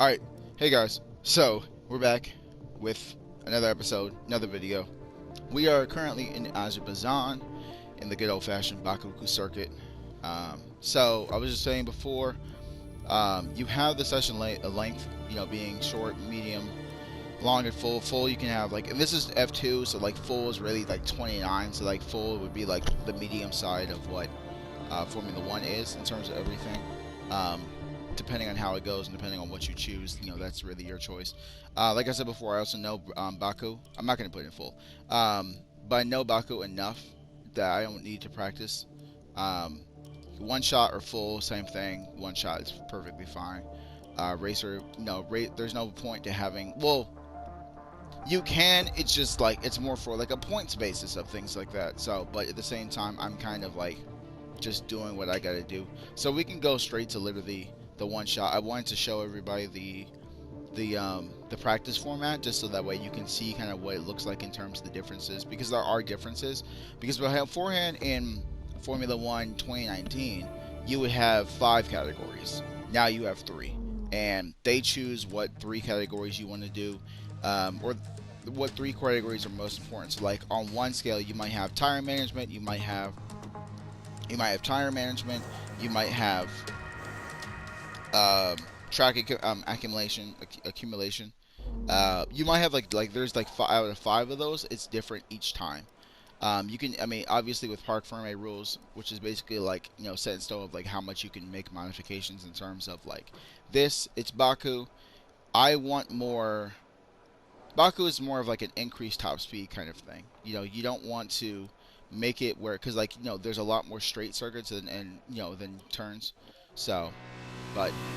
Alright, hey guys. So, we're back with another episode, another video. We are currently in Azerbaijan in the good old-fashioned Baku circuit. So, I was just saying before, you have the session length, being short, medium, long, and full. Full you can have, and this is F2, so, full is really, 29, so, full would be, the medium side of what Formula 1 is in terms of everything. Depending on how it goes and depending on what you choose, that's really your choice. Like I said before, I also know Baku. I'm not going to put it in full. But I know Baku enough that I don't need to practice. One shot or full, same thing. One shot is perfectly fine. Racer, there's no point to having... Well, you can. It's just, it's more for, a points basis of things like that. So, but at the same time, I'm kind of, just doing what I got to do. So we can go straight to literally the one shot. I wanted to show everybody the practice format just so that way you can see kind of what it looks like in terms of the differences, because there are differences. Because beforehand in Formula 1 2019 you would have 5 categories. Now you have 3, and they choose what 3 categories you want to do, or what 3 categories are most important. So on one scale you might have tire management, you might have tire management, you might have track accumulation. You might have there's 5 out of 5 of those. It's different each time. You can, obviously with Parc Ferme rules, which is basically set in stone of how much you can make modifications in terms of this. It's Baku. I want more. Baku is more of an increased top speed kind of thing. You don't want to make it where, because there's a lot more straight circuits than turns. So,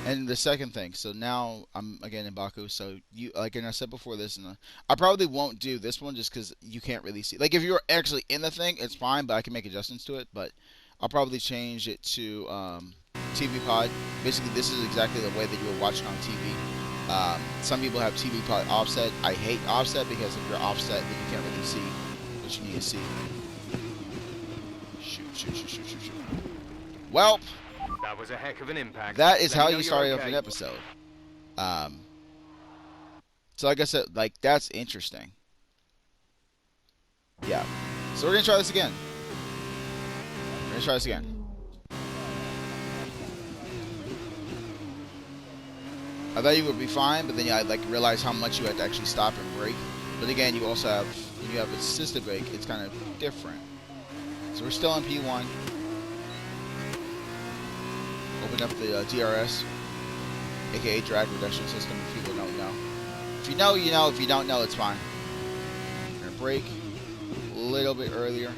and the second thing, so now I'm again in Baku. So and I said before this, and I probably won't do this one just because you can't really see. If you're actually in the thing, it's fine, but I can make adjustments to it. But I'll probably change it to TV pod. Basically, this is exactly the way that you were watching on TV. Some people have TV pod offset. I hate offset because if you're offset, then you can't really see what you need to see. Shoot. Well, that was a heck of an impact. That is how you start off an episode. So like I said, that's interesting. Yeah. So we're gonna try this again. I thought you would be fine, but then I realize how much you had to actually stop and brake. But again, you also have, when you have assisted brake, it's kind of different. So we're still in P1. Open up the DRS, aka drag reduction system, if people don't know. If you know, you know. If you don't know, it's fine. We're gonna brake a little bit earlier,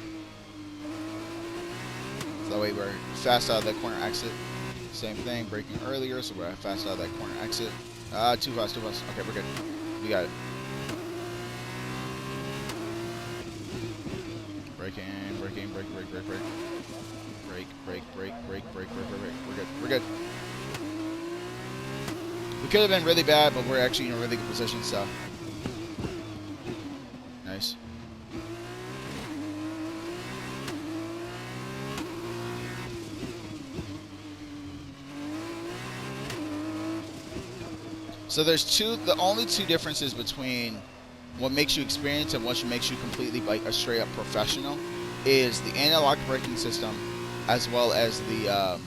so that way we're fast out of that corner exit. Same thing, braking earlier, so we're fast out of that corner exit. Too fast. Okay, we're good. We got it. Braking, brake. Brake. We're good. We could have been really bad, but we're actually in a really good position, so. Nice. So there's the only two differences between what makes you experienced and what makes you completely a straight up professional is the analog braking system, as well as the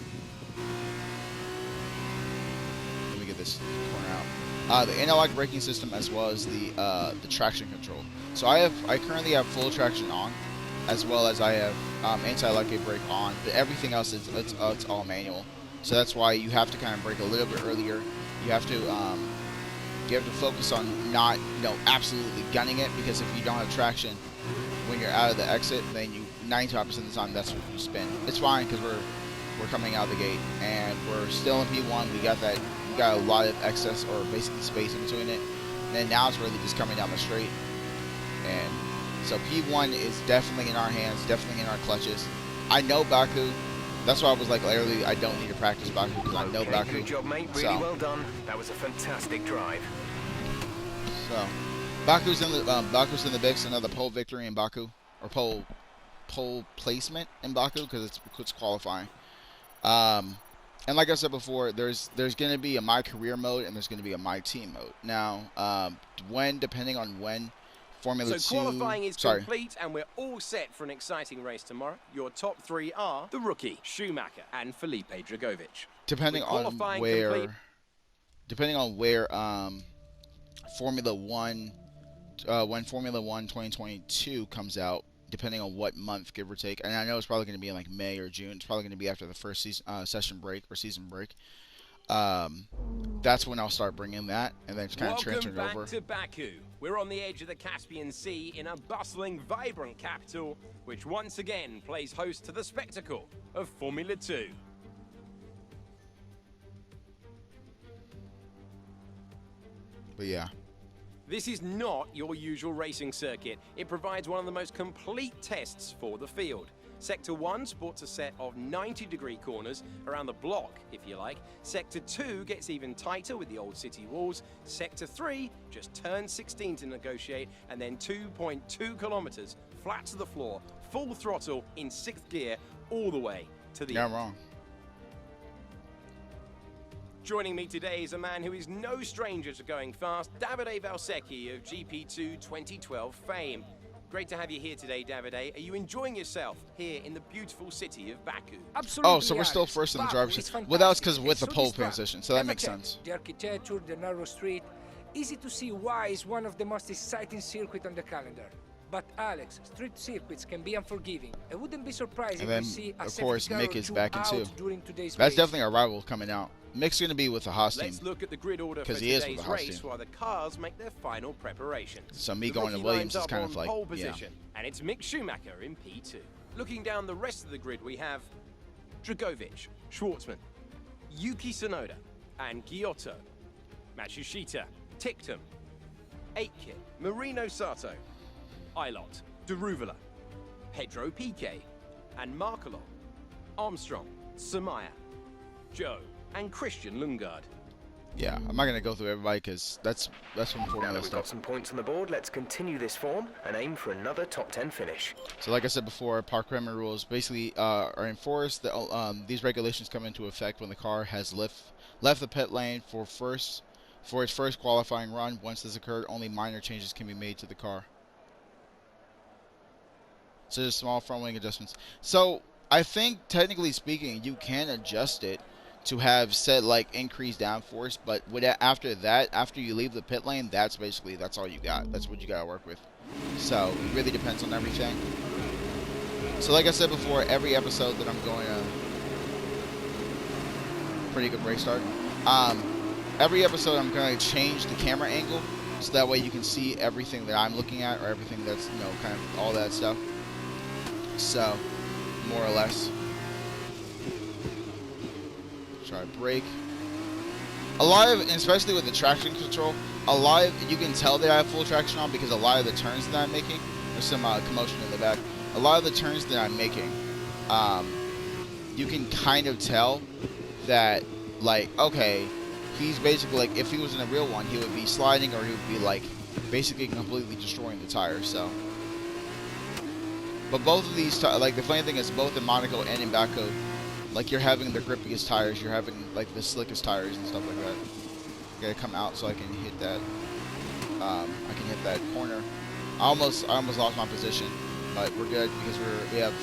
let me get this corner out. The analog braking system, as well as the traction control. So I currently have full traction on, as well as I have anti-lock brake on, but everything else it's all manual. So that's why you have to kind of brake a little bit earlier. You have to focus on not, absolutely gunning it, because if you don't have traction when you're out of the exit, then 95% of the time that's what you spin. It's fine because we're coming out of the gate and we're still in P1. We got a lot of excess, or basically space in between it. And then now it's really just coming down the straight. And so P1 is definitely in our hands, definitely in our clutches. I know Baku. That's why I was literally, I don't need to practice Baku because I know Baku. Good job, mate. Really well done. That was a fantastic drive. So, Baku's in the mix. Another pole victory in Baku, or pole placement in Baku, because it's qualifying. And And like I said before, there's going to be a my career mode and there's going to be a my team mode. Now, depending on when Formula 2... So qualifying is complete and we're all set for an exciting race tomorrow. Your top three are the rookie, Schumacher, and Felipe Dragovic. Depending on where Formula 1, when Formula 1 2022 comes out, depending on what month, give or take, and I know it's probably going to be in like May or June. It's probably going to be after the first season break. That's when I'll start bringing that, and then it's kind of transferring over. Welcome back to Baku. We're on the edge of the Caspian Sea in a bustling, vibrant capital, which once again plays host to the spectacle of Formula 2. But yeah. This is not your usual racing circuit. It provides one of the most complete tests for the field. Sector 1 sports a set of 90-degree corners around the block, if you like. Sector 2 gets even tighter with the old city walls. Sector 3 just turns 16 to negotiate, and then 2.2 kilometers flat to the floor, full throttle in 6th gear, all the way to the end. Yeah, wrong. Joining me today is a man who is no stranger to going fast, Davide Valsecchi of GP2 2012 fame. Great to have you here today, Davide. Are you enjoying yourself here in the beautiful city of Baku? Absolutely. Oh, so we're still first in the driver's seat. Well, that's because with the pole position, so that makes sense. The architecture, the narrow street, easy to see why it's one of the most exciting circuits on the calendar. But Alex, street circuits can be unforgiving. I wouldn't be surprised if you see a of course, Mick is back in too. During today's That's race. definitely our rival coming out. Mick's going to be with the Haas team. Let's look at the grid order for he is today's with the Haas race team. while the cars make their final preparations. So me The going to rookie Williams lines is kind up of on like, pole yeah. position, and it's Mick Schumacher in P2. Looking down the rest of the grid, we have Dragovic, Schwartzman, Yuki Tsunoda, and Giotto, Matsushita, Tictum, Aitken, Marino Sato, Ilott, Deruvala, Pedro Piquet, and Markelov, Armstrong, Samaya, Joe, and Christian Lundgaard. Yeah, I'm not going to go through everybody because that's from Now Formula that we've got stuff. some points on the board, let's continue this form and aim for another top 10 finish. So like I said before, park perimeter rules basically are enforced. These regulations come into effect when the car has left the pit lane for its first qualifying run. Once this occurred, only minor changes can be made to the car. So just small front wing adjustments. So I think technically speaking, you can adjust it to have said like increased downforce, but after you leave the pit lane, that's all you got. That's what you gotta work with. So it really depends on everything. So like I said before, every episode that I'm going to pretty good break start. Every episode I'm going to change the camera angle so that way you can see everything that I'm looking at or everything that's kind of all that stuff. So more or less. Try brake. A lot of, especially with the traction control, you can tell that I have full traction on because a lot of the turns that I'm making, there's some commotion in the back. A lot of the turns that I'm making, you can kind of tell that, like, okay, he's basically like, if he was in a real one, he would be sliding or he would be like, basically completely destroying the tires. So, but both of these, like, the funny thing is, both in Monaco and in Baku, like, you're having the grippiest tires, you're having like the slickest tires and stuff like that. Gotta come out so I can hit that. I can hit that corner. I almost lost my position, but we're good because we have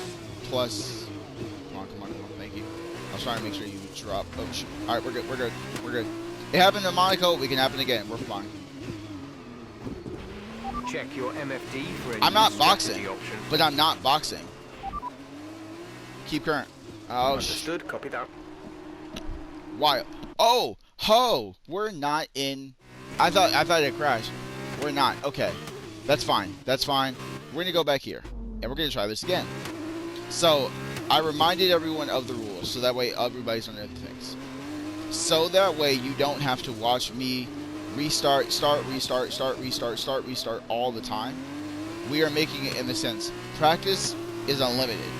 plus. Come on. Thank you. I was trying to make sure you drop. Oh, all right, we're good. It happened in Monaco. We can happen again. We're fine. Check your MFD for a I'm new not strategy boxing, option. but I'm not boxing. Keep current. Oh, Understood. Copy that. Why? Oh, ho! We're not in. I thought it crashed. We're not. Okay, that's fine. We're gonna go back here, and we're gonna try this again. So, I reminded everyone of the rules, so that way everybody's on the things. So that way you don't have to watch me restart all the time. We are making it in the sense practice is unlimited.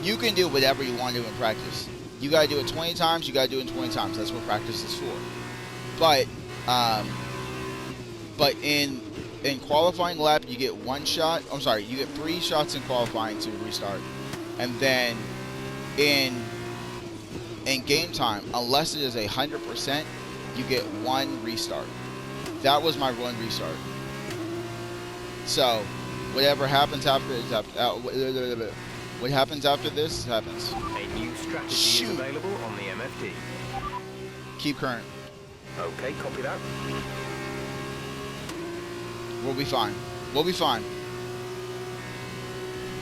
You can do whatever you want to do in practice. You gotta do it 20 times, you gotta do it 20 times. That's what practice is for. But in qualifying lap, you get one shot. I'm sorry, you get 3 shots in qualifying to restart, and then in in game time, unless it is 100%, you get 1 restart. That was my 1 restart. So, whatever happens after is what happens after this happens. A new strategy is available on the MFD. Keep current. Okay, copy that. We'll be fine. We'll be fine.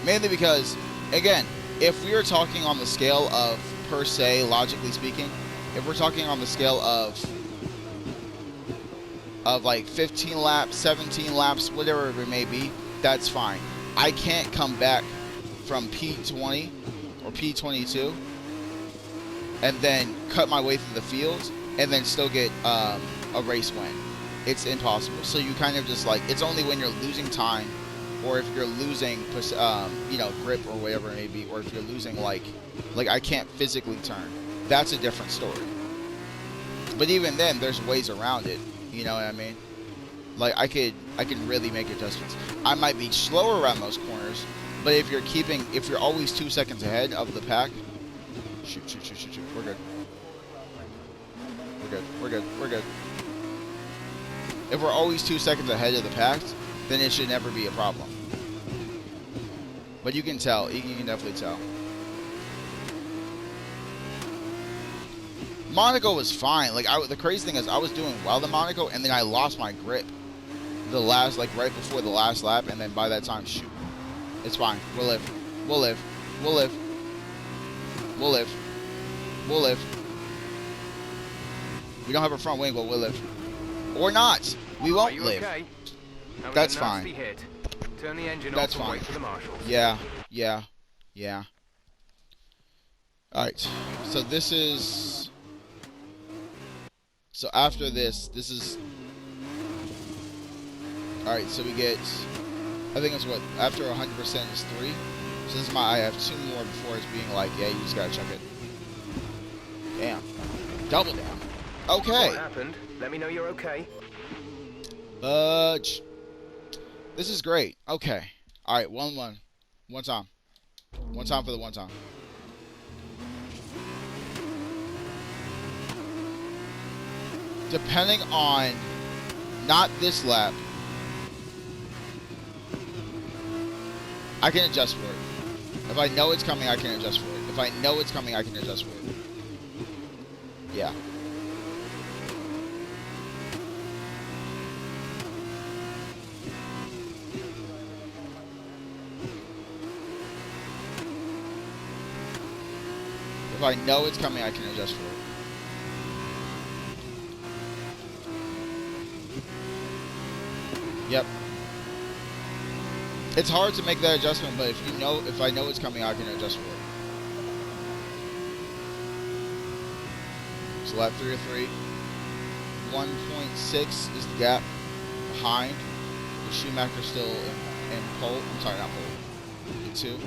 Mainly because, again, if we are talking on the scale of, per se, logically speaking, if we're talking on the scale of like 15 laps, 17 laps, whatever it may be, that's fine. I can't come back from P20 or P22 and then cut my way through the fields and then still get a race win. It's impossible. So you kind of just like, it's only when you're losing time, or if you're losing, you know, grip or whatever it may be, or if you're losing like I can't physically turn. That's a different story. But even then, there's ways around it. You know what I mean? Like I can really make adjustments. I might be slower around those corners, but if you're always 2 seconds ahead of the pack, shoot, we're good. We're good. If we're always 2 seconds ahead of the pack, then it should never be a problem. But you can tell. You can definitely tell. Monaco was fine. Like the crazy thing is, I was doing well in Monaco, and then I lost my grip. Right before the last lap, and then by that time, shoot, it's fine. We'll live. We'll live. We'll live. We'll live. We'll live. We don't have a front wing, but we'll live. Or not. We won't live. Okay? That's fine. Hit. Turn the engine That's off and fine. wait for the marshals. Yeah. Alright. So this is... So after this is... Alright, so we get... I think it's what? After 100% is 3. So this is I have 2 more before it's being like, yeah, you just gotta check it. Damn. Double down. Okay. What happened? Let me know you're okay. Budge. This is great. Okay. Alright, 1-1. One time. One time for the one time. Depending on not this lap, I can adjust for it. If I know it's coming, I can adjust for it. If I know it's coming, I can adjust for it. Yeah. If I know it's coming, I can adjust for it. Yep. It's hard to make that adjustment, but if I know it's coming, I can adjust for it. So lap 3 of 3. 1.6 is the gap behind. The Schumacher still in pole. I'm sorry, not pole. In 2.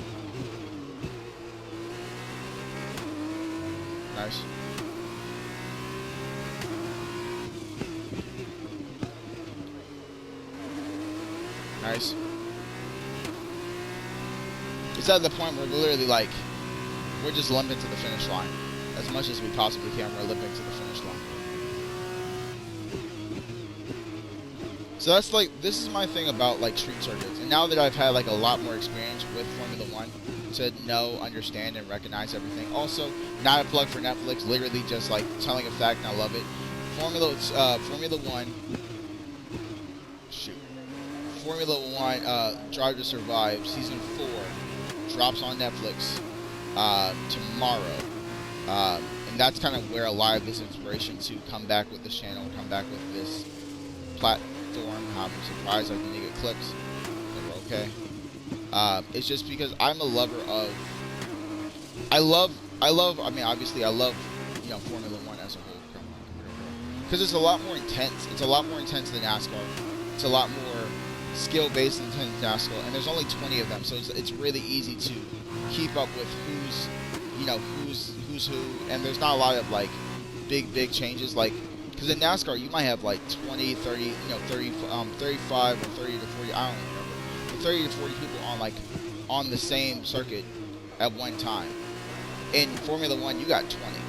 Nice. Nice. It's at the point where literally, like, we're just limping to the finish line. As much as we possibly can, we're limping to the finish line. So that's like, this is my thing about like street circuits. And now that I've had like a lot more experience with Formula 1 to know, understand, and recognize everything. Also, not a plug for Netflix, literally just like telling a fact and I love it. Formula 1, shoot. Formula 1 Drive to Survive Season 4 drops on Netflix tomorrow. And that's kind of where a lot of this inspiration to come back with this channel, come back with this platform. I'm surprised I didn't get clips. They were okay. It's just because I'm a lover of... I mean, obviously I love, you know, Formula 1 as a whole. Because it's a lot more intense. It's a lot more intense than NASCAR. It's a lot more skill-based than NASCAR. And there's only 20 of them, so it's really easy to keep up with who's who. And there's not a lot of, like, big changes. Like, because in NASCAR, you might have, like, 20, 30, you know, 35 or 30 to 40, I don't remember. But 30 to 40 people on, like, on the same circuit at one time. In Formula 1, you got 20.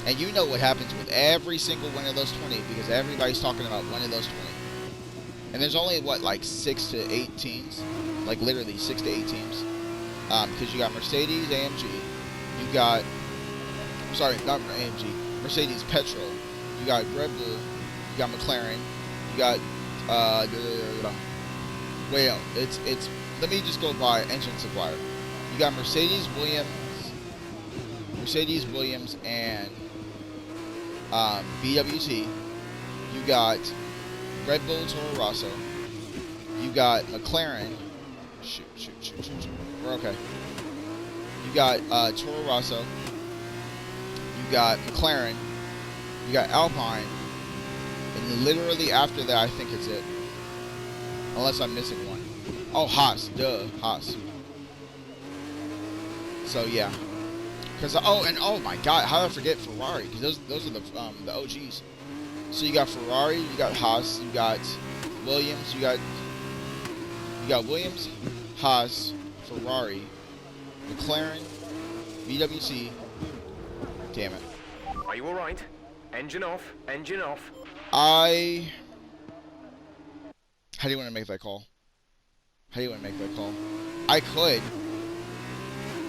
And you know what happens with every single one of those 20 because everybody's talking about one of those 20. And there's only, what, like 6 to 8 teams? Like, literally 6 to 8 teams. Because you got Mercedes, AMG. You got... Sorry, not AMG. Mercedes, Petrol. You got Red Bull. You got McLaren. You got... Wait, no. It's... Let me just go by engine supplier. You got Mercedes, Williams, and... BWT. You got... Red Bull, Toro Rosso. You got McLaren. Shoot. We're okay. You got Toro Rosso. You got McLaren. You got Alpine. And literally after that, I think it's it. Unless I'm missing one. Oh, Haas. Duh. Haas. So, yeah. Because, oh my god, how did I forget Ferrari? Because those are the OGs. So you got Ferrari, you got Haas, you got Williams, you got Williams, Haas, Ferrari, McLaren, BWT. Damn it. Are you alright? Engine off, engine off. How do you want to make that call? I could,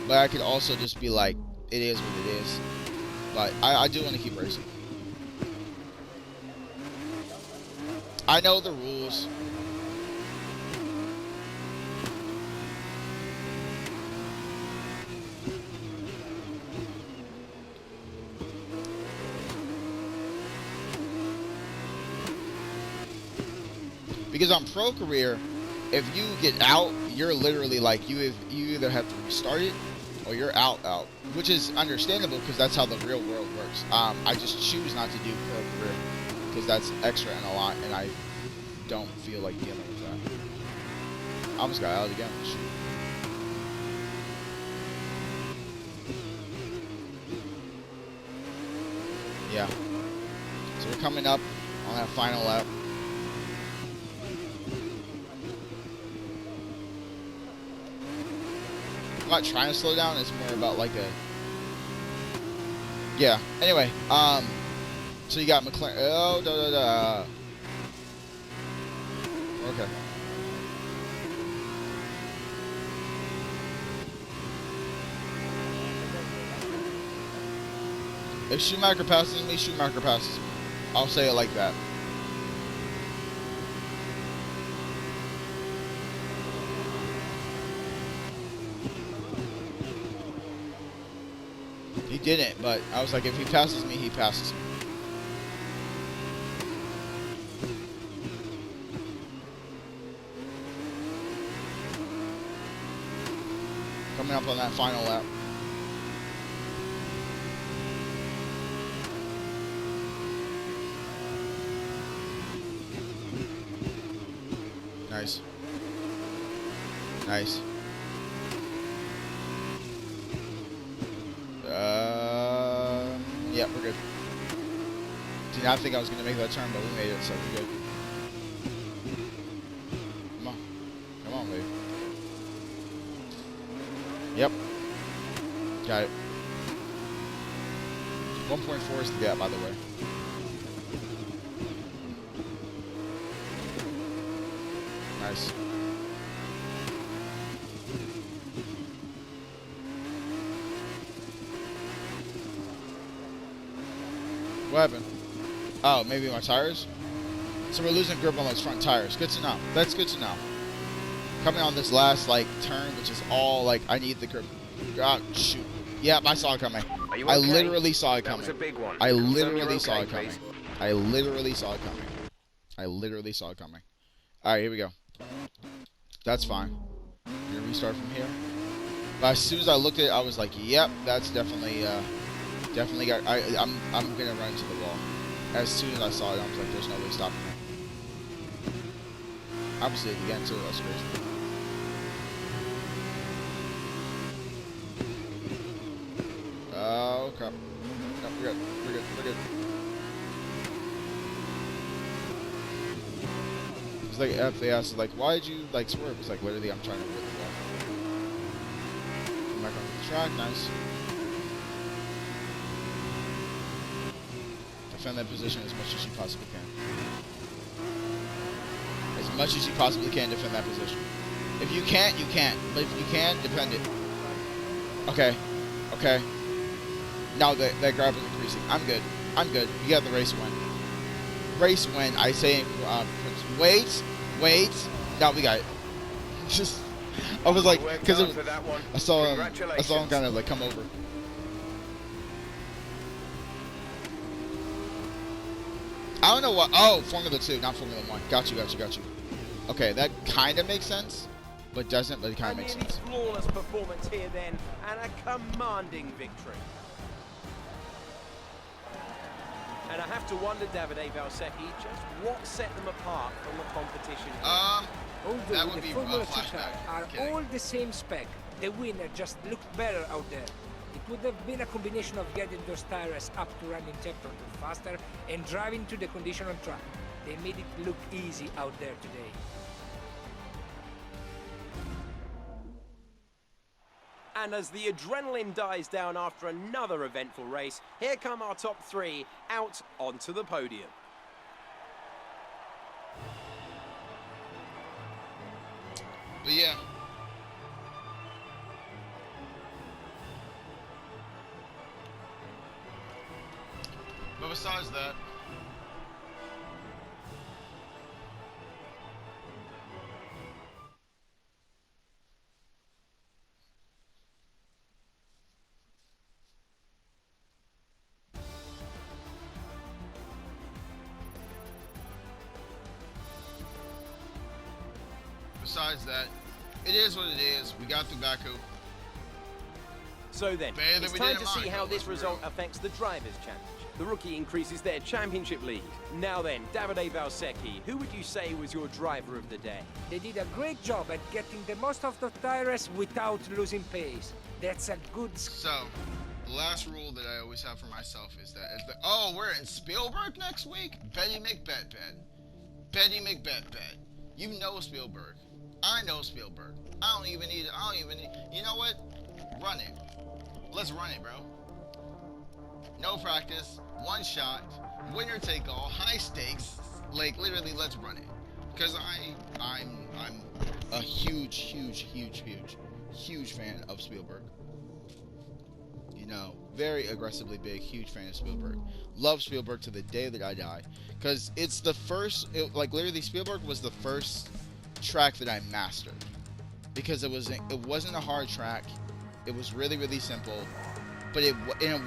but I could also just be like, it is what it is. But I do want to keep racing. I know the rules. Because on Pro Career, if you get out, you're literally like, you either have to restart it or you're out, which is understandable because that's how the real world works. I just choose not to do Pro Career because that's extra and a lot, and I don't feel like dealing with that. I almost got out again. Shoot. Yeah. So we're coming up on that final lap. I'm not trying to slow down, it's more about like a... Yeah, anyway, so you got McLaren... Oh, Okay. If Schumacher passes me, Schumacher passes me. I'll say it like that. He didn't, but I was like, if he passes me, he passes me. Coming up on that final lap. Nice. Nice. Yeah, we're good. Did not think I was going to make that turn, but we made it, so we're good. Come on. Come on, baby. Yep. Got it. 1.4 is the gap, by the way. Nice. What happened? Oh, maybe my tires? So we're losing grip on those front tires. Good to know. That's good to know. Coming on this last, like, turn, which is all, like, I need the grip. God, shoot. Yep, I saw it coming. Are you okay? I literally saw it coming. That was a big one. I literally saw okay, it coming. please. I literally saw it coming. I literally saw it coming. Alright, here we go. That's fine. We're gonna restart from here. But as soon as I looked at it, I was like, yep, that's definitely, definitely got, I'm gonna run into the wall. As soon as I saw it, I was like, there's no way stopping me. I almost did it again, too. That's crazy. Oh, crap. No, we're good. We're good. We're good. It's like, if they asked, like, why did you, like, swerve? It's like, literally, I'm trying to rip the wall. Come back onto the track. Nice. defend that position as much as you possibly can. As much as you possibly can, defend that position. If you can't, you can't. But if you can, defend it. Okay. Okay. Now that grab is increasing. I'm good. I'm good. You got the race win. Race win. I say, wait. Now we got it. Just, I was like, because I saw him kind of like come over. I don't know what. Oh, Formula 2, not Formula 1. Got you. Okay, that kind of makes sense, but doesn't. But it kind of makes sense. Flawless performance here then, and a commanding victory. And I have to wonder, Davide Valsecchi, just what set them apart from the competition here. Although the Formula 2 cars are all the same spec, the winner just looked better out there. It would have been a combination of getting those tires up to running temperature faster and driving to the condition on track. They made it look easy out there today. And as the adrenaline dies down after another eventful race, here come our top three out onto the podium. But yeah. But besides that, it is what it is. We got through Baku. So then, it's time to see how this result affects the Drivers' Championship. The rookie increases their championship lead. Now then, Davide Valsecchi, who would you say was your driver of the day? They did a great job at getting the most of the tires without losing pace. That's a good... So, the last rule that I always have for myself is that... oh, we're in Spielberg next week? Betty McBet. You know Spielberg. I know Spielberg. I don't even need... You know what? Run it. Let's run it, bro. No practice, one shot, winner take all, high stakes. Like literally, let's run it. Because I'm a huge fan of Spielberg. You know, very aggressively big, huge fan of Spielberg. Love Spielberg to the day that I die. Because it's the first, like literally, Spielberg was the first track that I mastered. Because it wasn't a hard track. It was really simple, but it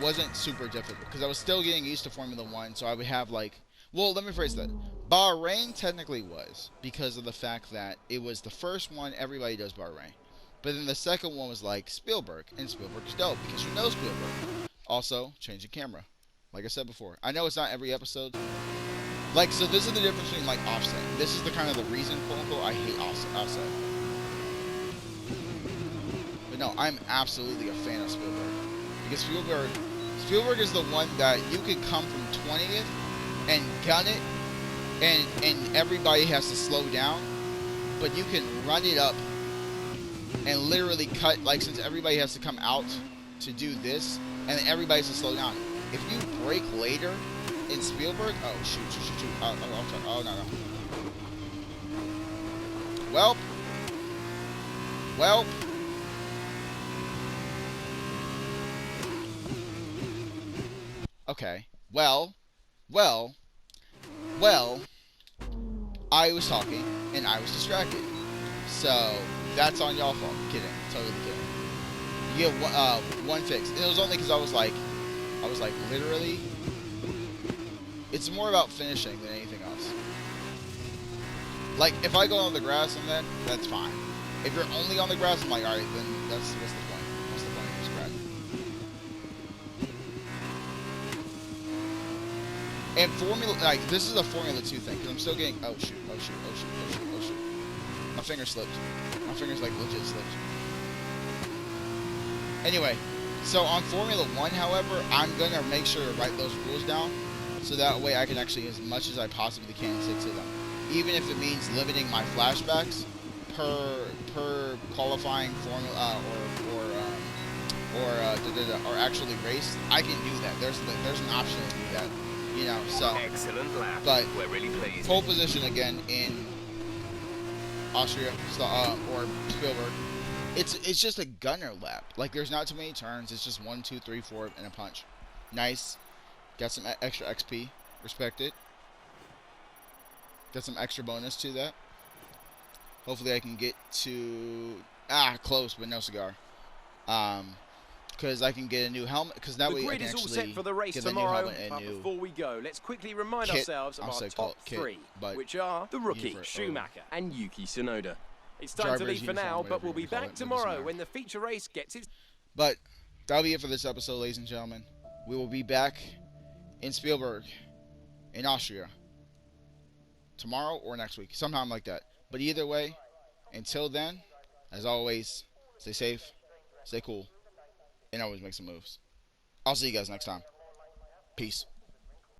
wasn't super difficult because I was still getting used to Formula 1, so I would have like, well, let me phrase that. Bahrain technically was because of the fact that it was the first one, everybody does Bahrain. But then the second one was like Spielberg, and Spielberg's dope because you know Spielberg. Also, change the camera. Like I said before, I know it's not every episode. Like, so this is the difference between like Offset. This is the kind of the reason, quote unquote, I hate Offset. No, I'm absolutely a fan of Spielberg. Because Spielberg is the one that you could come from 20th and gun it, and everybody has to slow down, but you can run it up and literally cut, like since everybody has to come out to do this, and then everybody has to slow down. If you break later in Spielberg, oh shoot. Oh no. Well. Okay, well, I was talking, and I was distracted. So, that's on y'all fault. Kidding. Totally kidding. You get one fix. It was only because I was like, literally, it's more about finishing than anything else. Like, if I go on the grass and then, that's fine. If you're only on the grass, I'm like, alright, then what's the point? What's the point of this crap? And Formula, like, this is a Formula 2 thing, because I'm still getting, oh shoot. My finger slipped. My finger's, like, legit slipped. Anyway, so on Formula 1, however, I'm going to make sure to write those rules down, so that way I can actually, as much as I possibly can, stick to them. Even if it means limiting my flashbacks per qualifying formula, or actually race, I can do that. There's an option to do that. You you know. So, Excellent lap. but We're really pleased. pole position again in Austria or Spielberg. It's just a gunner lap. Like, there's not too many turns. It's just 1, 2, 3, 4, and a punch. Nice. Got some extra XP. Respect it. Got some extra bonus to that. Hopefully I can get to close, but no cigar. Because I can get a new helmet. Because that way I can is all actually set for the race get a new tomorrow. helmet and But new before we go, let's quickly remind kit. ourselves of I'll our say top kit, three, but which are the rookie, for- Schumacher, and Yuki Tsunoda. It's time to Driver's leave for now, uniform, but we'll whatever be you call back it, doesn't tomorrow matter. when the feature race gets its... But that'll be it for this episode, ladies and gentlemen. We will be back in Spielberg, in Austria, tomorrow or next week, sometime like that. But either way, until then, as always, stay safe, stay cool, and always make some moves. I'll see you guys next time. Peace.